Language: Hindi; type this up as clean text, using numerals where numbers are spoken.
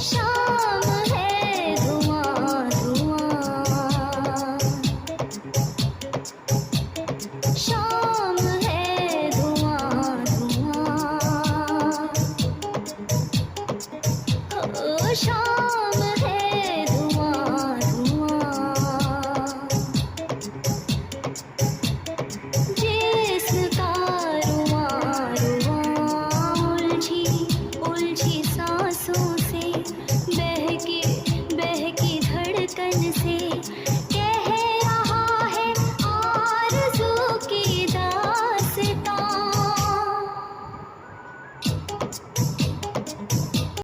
शाम है धुआं धुआं, शाम है धुआं धुआं, ओ शाम है धुआं धुआं। जिस्म का रुआं रुआं उलझी उलझी सांसों से बहकी बहकी धड़कन